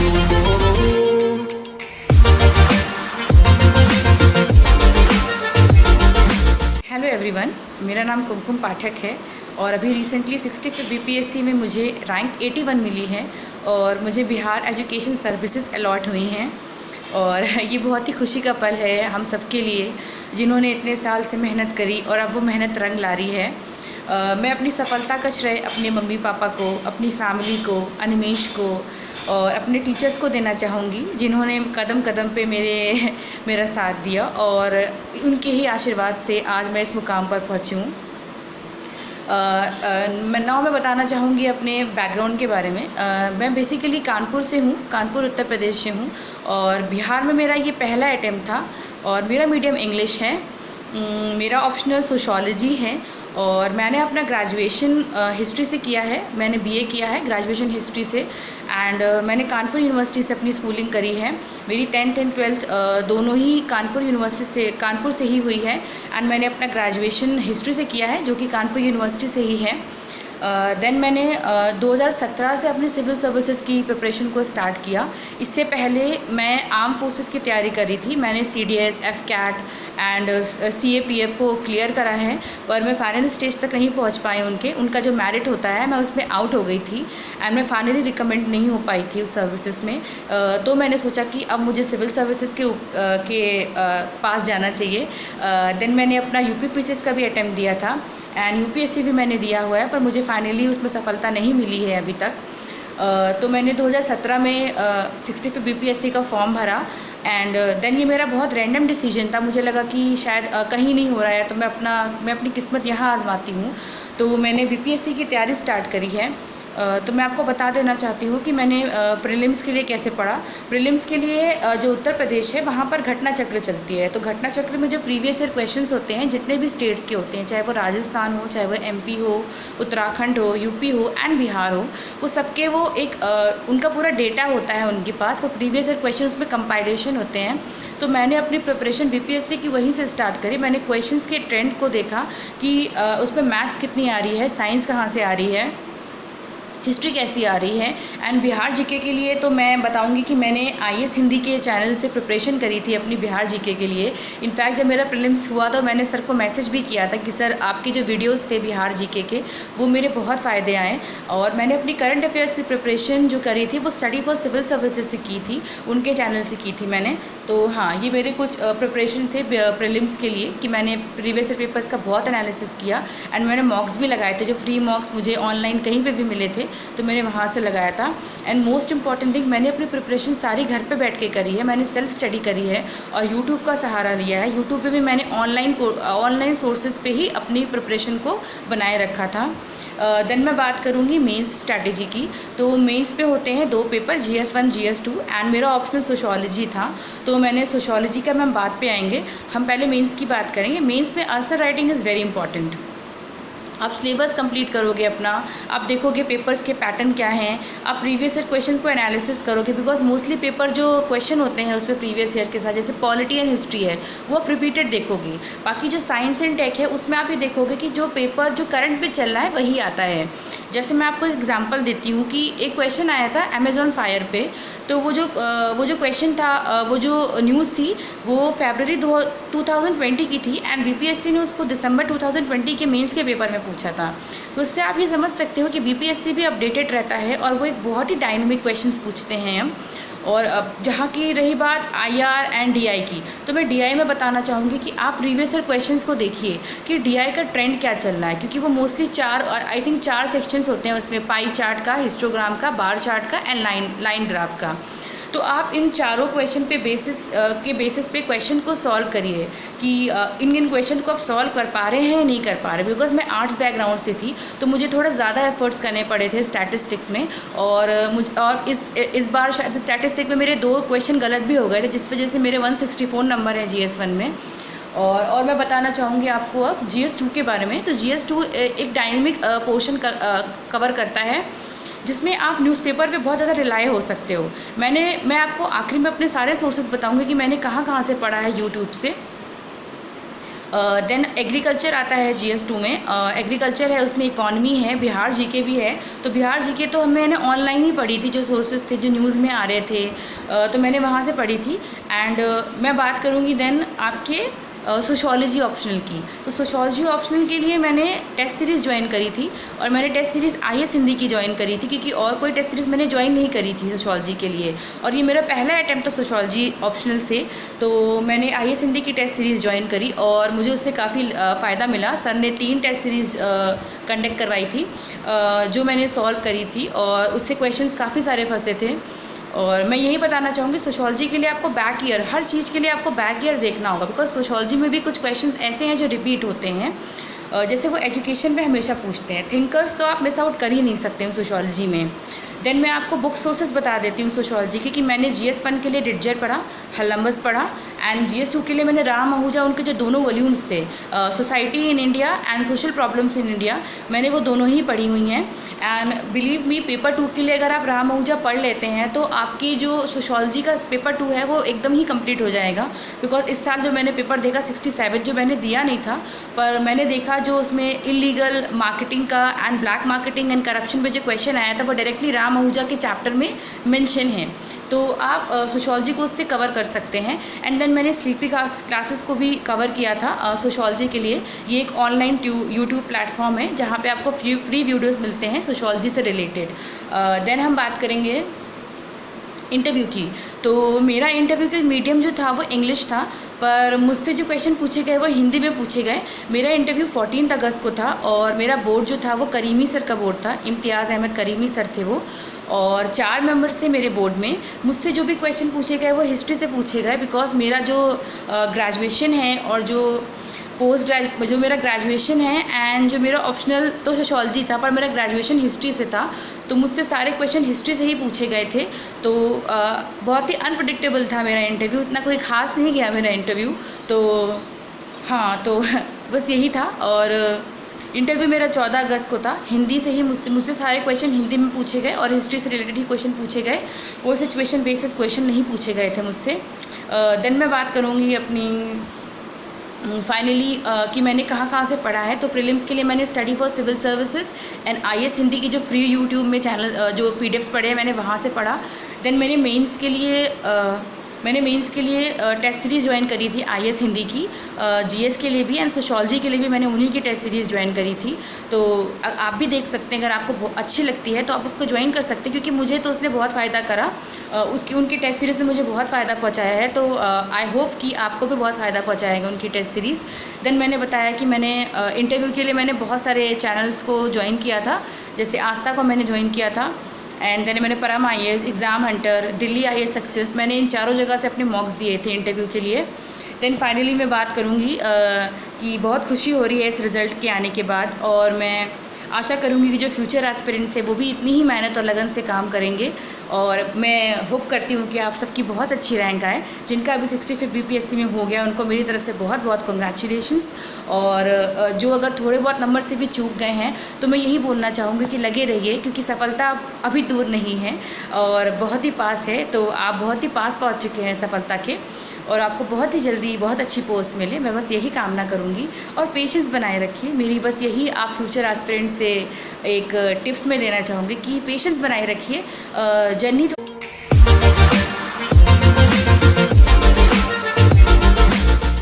Hello everyone, मेरा नाम कुमकुम पाठक है और अभी रिसेंटली 65 बीपीएससी में मुझे रैंक 81 मिली है और मुझे बिहार एजुकेशन सर्विसेज अलॉट हुई हैं। और ये बहुत ही खुशी का पल है हम सब के लिए, जिन्होंने इतने साल से मेहनत करी और अब वो मेहनत रंग ला रही है। मैं अपनी सफलता का श्रेय अपने मम्मी पापा को, अपनी फैमिली को, अनिमेश को और अपने टीचर्स को देना चाहूँगी, जिन्होंने कदम कदम पे मेरा साथ दिया और उनके ही आशीर्वाद से आज मैं इस मुकाम पर पहुँची हूँ। मैं बताना चाहूँगी अपने बैकग्राउंड के बारे में। मैं बेसिकली कानपुर से हूँ, कानपुर उत्तर प्रदेश से हूँ और बिहार में मेरा ये पहला अटैम्प्ट था और मेरा मीडियम इंग्लिश है। मेरा ऑप्शनल सोशोलॉजी है और मैंने अपना ग्रेजुएशन हिस्ट्री से किया है। मैंने बीए किया है ग्रेजुएशन हिस्ट्री से एंड मैंने कानपुर यूनिवर्सिटी से अपनी स्कूलिंग करी है। मेरी 10th एंड 12th दोनों ही कानपुर से ही हुई है एंड मैंने अपना ग्रेजुएशन हिस्ट्री से किया है, जो कि कानपुर यूनिवर्सिटी से ही है। देन मैंने 2017 से अपनी सिविल सर्विसेज की प्रिपरेशन को स्टार्ट किया। इससे पहले मैं आर्म फोर्सेस की तैयारी करी थी। मैंने CDS, FCAT एंड CAPF को क्लियर करा है, पर मैं फाइनल स्टेज तक नहीं पहुंच पाई। उनका जो मेरिट होता है मैं उसमें आउट हो गई थी एंड मैं फाइनली रिकमेंड नहीं हो पाई थी उस सर्विसेज में। तो मैंने सोचा कि अब मुझे सिविल सर्विसेज के पास जाना चाहिए। देन मैंने अपना UPPCS का भी अटैम्प्ट दिया था एंड UPSC भी मैंने दिया हुआ है, पर मुझे फाइनली उसमें सफलता नहीं मिली है अभी तक। तो मैंने 2017 में 65 BPSC का फॉर्म भरा एंड देन ये मेरा बहुत रैंडम डिसीजन था। मुझे लगा कि शायद कहीं नहीं हो रहा है तो मैं अपनी किस्मत यहाँ आजमाती हूँ। तो मैंने BPSC की तैयारी स्टार्ट करी है। तो मैं आपको बता देना चाहती हूँ कि मैंने प्रीलिम्स के लिए कैसे पढ़ा। प्रीलिम्स के लिए जो उत्तर प्रदेश है वहाँ पर घटना चक्र चलती है। तो घटना चक्र में जो प्रीवियस ईयर क्वेश्चंस होते हैं, जितने भी स्टेट्स के होते हैं, चाहे वो राजस्थान हो, चाहे वो MP हो, उत्तराखंड हो, UP हो एंड बिहार हो, वो सबके वो एक उनका पूरा डेटा होता है उनके पास। वो प्रीवियस ईयर क्वेश्चन उसमें कंपाइलेशन होते हैं। तो मैंने अपनी प्रिपरेशन BPSC की वहीं से स्टार्ट करी। मैंने क्वेश्चंस के ट्रेंड को देखा कि उसमें मैथ्स कितनी आ रही है, साइंस कहाँ से आ रही है, हिस्ट्री कैसी आ रही है। एंड बिहार GK के लिए तो मैं बताऊंगी कि मैंने IAS हिंदी के चैनल से प्रिपरेशन करी थी अपनी बिहार GK के लिए। इनफैक्ट जब मेरा प्रीलिम्स हुआ तो मैंने सर को मैसेज भी किया था कि सर आपके जो वीडियोस थे बिहार GK के, वो मेरे बहुत फ़ायदे आए। और मैंने अपनी करंट अफेयर्स की प्रिपरेशन जो करी थी वो स्टडी फॉर सिविल सर्विसेज से की थी, उनके चैनल से की थी मैंने। तो हाँ, ये मेरे कुछ प्रिपरेशन थे प्रीलिम्स के लिए कि मैंने प्रीवियस ईयर पेपर्स का बहुत एनालिसिस किया एंड मैंने मॉक्स भी लगाए थे, जो फ्री मॉक्स मुझे ऑनलाइन कहीं पे भी मिले थे तो मैंने वहाँ से लगाया था। एंड मोस्ट इंपॉर्टेंट थिंग, मैंने अपनी प्रिपरेशन सारी घर पे बैठ के करी है। मैंने सेल्फ स्टडी करी है और यूट्यूब का सहारा लिया है। यूट्यूब पे भी मैंने ऑनलाइन सोर्सेज पे ही अपनी प्रिपरेशन को बनाए रखा था। देन मैं बात करूँगी मेंस स्ट्रैटेजी की। तो मेंस पे होते हैं 2 पेपर, GS1 GS2 एंड मेरा ऑप्शनल सोशोलॉजी था। तो मैंने सोशोलॉजी का हम बात पे आएंगे, हम पहले मेंस की बात करेंगे। मेंस में answer writing is very important. आप सिलेबस कंप्लीट करोगे अपना, आप देखोगे पेपर्स के पैटर्न क्या हैं, आप प्रीवियस ईयर क्वेश्चंस को एनालिसिस करोगे, बिकॉज मोस्टली पेपर जो क्वेश्चन होते हैं उसमें प्रीवियस ईयर के साथ, जैसे पॉलिटी एंड हिस्ट्री है, वो आप रिपीटेड देखोगे। बाकी जो साइंस एंड टेक है उसमें आप ये देखोगे कि जो पेपर जो करंट पे चल रहा है वही आता है। जैसे मैं आपको एग्जांपल देती हूँ कि एक क्वेश्चन आया था अमेज़ॉन फायर पे। तो वो जो क्वेश्चन था, वो जो न्यूज़ थी वो फरवरी 2020 की थी एंड BPSC ने उसको दिसंबर 2020 के मेंस के पेपर में पूछा था। तो उससे आप ये समझ सकते हो कि BPSC भी अपडेटेड रहता है और वो एक बहुत ही डायनेमिक क्वेश्चंस पूछते हैं। और अब जहाँ की रही बात IR एंड DI की, तो मैं DI में बताना चाहूँगी कि आप प्रीवियस ईयर क्वेश्चंस को देखिए कि DI का ट्रेंड क्या चल रहा है, क्योंकि वो मोस्टली 4 सेक्शंस होते हैं उसमें, पाई चार्ट का, हिस्टोग्राम का, बार चार्ट का एंड लाइन ग्राफ का। तो आप इन चारों क्वेश्चन पे बेसिस पे क्वेश्चन को सॉल्व करिए कि इन क्वेश्चन को आप सॉल्व कर पा रहे हैं या नहीं कर पा रहे। बिकॉज मैं आर्ट्स बैकग्राउंड से थी तो मुझे थोड़ा ज़्यादा एफर्ट्स करने पड़े थे स्टैटिस्टिक्स में, और इस बार शायद स्टैटिस्टिक्स में मेरे 2 क्वेश्चन गलत भी हो गए थे, जिस वजह से मेरे 164 नंबर है GS1 में। और मैं बताना चाहूँगी आपको अब GS2 के बारे में। तो GS2 एक डायनेमिक पोर्शन कवर करता है जिसमें आप न्यूज़पेपर पे बहुत ज़्यादा रिलाई हो सकते हो। मैं आपको आखिरी में अपने सारे सोर्सेज बताऊंगी कि मैंने कहाँ से पढ़ा है यूट्यूब से। देन एग्रीकल्चर आता है GS2 में। एग्रीकल्चर है, उसमें इकॉनमी है, बिहार जीके भी है। तो बिहार जीके तो मैंने ऑनलाइन ही पढ़ी थी, जो सोर्सेज थे जो न्यूज़ में आ रहे थे, तो मैंने वहाँ से पढ़ी थी। एंड मैं बात करूँगी देन आपके सोशोलॉजी ऑप्शनल की। तो सोशोलॉजी ऑप्शनल के लिए मैंने टेस्ट सीरीज़ ज्वाइन करी थी, और मैंने टेस्ट सीरीज़ IAS हिंदी की ज्वाइन करी थी, क्योंकि और कोई टेस्ट सीरीज़ मैंने ज्वाइन नहीं करी थी सोशोलॉजी के लिए, और ये मेरा पहला अटैम्प्ट था सोशोलॉजी ऑप्शनल से। तो मैंने IAS हिंदी की टेस्ट सीरीज़ ज्वाइन करी और मुझे उससे काफ़ी फ़ायदा मिला। सर ने 3 टेस्ट सीरीज़ कंडक्ट करवाई थी, जो मैंने सॉल्व करी थी, और उससे क्वेश्चंस काफ़ी सारे फंसे थे। और मैं यही बताना चाहूँगी, सोशोलॉजी के लिए आपको बैक ईयर, हर चीज़ के लिए आपको बैक ईयर देखना होगा, बिकॉज सोशोलॉजी में भी कुछ क्वेश्चंस ऐसे हैं जो रिपीट होते हैं। जैसे वो एजुकेशन में हमेशा पूछते हैं, थिंकर्स तो आप मिस आउट कर ही नहीं सकते हैं सोशोलॉजी में। देन मैं आपको बुक सोर्सेज बता देती हूँ सोशोलॉजी की, कि मैंने GS1 के लिए डिडजर पढ़ा, हलम्बस पढ़ा, एंड GS2 के लिए मैंने राम आहूजा, उनके जो दोनों वॉल्यूम्स थे, society in India and social problems in India, मैंने वो दोनों ही पढ़ी हुई हैं। एंड बिलीव मी, पेपर 2 के लिए अगर आप राम आहूजा पढ़ लेते हैं तो आपकी जो सोशोलॉजी का पेपर 2 है वो एकदम ही कंप्लीट हो जाएगा। बिकॉज इस साल जो मैंने पेपर देखा 67, जो मैंने दिया नहीं था, पर मैंने देखा जो उसमें इलीगल मार्केटिंग का and black marketing and corruption पे जो क्वेश्चन आया था वो डायरेक्टली राम आहूजा के चैप्टर में मेंशन है। तो आप सोशोलॉजी को उससे कवर कर सकते हैं। एंड देन मैंने स्लीपी क्लासेस को भी कवर किया था सोशोलॉजी के लिए। ये एक ऑनलाइन यूट्यूब प्लेटफॉर्म है जहाँ पे आपको फ्री वीडियोस मिलते हैं सोशोलॉजी से रिलेटेड। देन हम बात करेंगे इंटरव्यू की। तो मेरा इंटरव्यू का मीडियम जो था वो इंग्लिश था, पर मुझसे जो क्वेश्चन पूछे गए वो हिंदी में पूछे गए। मेरा इंटरव्यू 14 अगस्त को था, और मेरा बोर्ड जो था वो करीमी सर का बोर्ड था, इम्तियाज़ अहमद करीमी सर थे वो, और 4 मेंबर्स थे मेरे बोर्ड में। मुझसे जो भी क्वेश्चन पूछे गए वो हिस्ट्री से पूछे गए, बिकॉज मेरा जो ग्रेजुएशन है और जो मेरा ग्रेजुएशन है एंड जो मेरा ऑप्शनल तो सोशोलॉजी था, पर मेरा ग्रेजुएशन हिस्ट्री से था, तो मुझसे सारे क्वेश्चन हिस्ट्री से ही पूछे गए थे। तो बहुत ही अनप्रडिक्टेबल था मेरा इंटरव्यू, इतना कोई ख़ास नहीं गया मेरा इंटरव्यू। तो हाँ, तो बस यही था। और इंटरव्यू मेरा 14 अगस्त को था, हिंदी से ही मुझसे सारे क्वेश्चन हिंदी में पूछे गए, और हिस्ट्री से रिलेटेड ही क्वेश्चन पूछे गए, वो सिचुएशन बेसिस क्वेश्चन नहीं पूछे गए थे मुझसे। देन मैं बात करूँगी अपनी फाइनली कि मैंने कहाँ से पढ़ा है। तो प्रीलिम्स के लिए मैंने study for civil services and IAS Hindi की जो फ्री यूट्यूब में चैनल जो PDFs पढ़े हैं मैंने वहाँ से पढ़ा। देन मैंने मेंस के लिए टेस्ट सीरीज़ ज्वाइन करी थी IAS हिंदी की, GS के लिए भी एंड सोशोलॉजी के लिए भी मैंने उन्हीं की टेस्ट सीरीज़ ज्वाइन करी थी। तो आप भी देख सकते हैं, अगर आपको अच्छी लगती है तो आप उसको ज्वाइन कर सकते हैं, क्योंकि मुझे तो उसने बहुत फ़ायदा करा, उनकी टेस्ट सीरीज़ ने मुझे बहुत फ़ायदा पहुंचाया है। तो आई होप कि आपको भी बहुत फ़ायदा पहुंचाएगा उनकी टेस्ट सीरीज़। देन मैंने बताया कि मैंने इंटरव्यू के लिए मैंने बहुत सारे चैनल्स को ज्वाइन किया था, जैसे आस्था को मैंने ज्वाइन किया था, एंड देन मैंने परम IAS, exam Hunter, Delhi IAS success, मैंने इन चारों जगह से अपने मॉक्स दिए थे इंटरव्यू के लिए। देन फाइनली मैं बात करूँगी कि बहुत खुशी हो रही है इस रिज़ल्ट के आने के बाद, और मैं आशा करूँगी कि जो फ्यूचर एस्पिरेंट्स है वो भी इतनी ही मेहनत और लगन से काम करेंगे, और मैं होप करती हूँ कि आप सबकी बहुत अच्छी रैंक आए। जिनका अभी 65 BPSC में हो गया उनको मेरी तरफ से बहुत बहुत कंग्रेचुलेशंस, और जो अगर थोड़े बहुत नंबर से भी चूक गए हैं तो मैं यही बोलना चाहूँगी कि लगे रहिए, क्योंकि सफलता अभी दूर नहीं है और बहुत ही पास है। तो आप बहुत ही पास पहुँच चुके हैं सफलता के, और आपको बहुत ही जल्दी बहुत अच्छी पोस्ट मिले, मैं बस यही कामना करूँगी। और पेशेंस बनाए रखिए, मेरी बस यही आप फ्यूचर एस्पिरेंट्स से एक टिप्स में देना चाहूँगी कि पेशेंस बनाए रखिए। जर्नी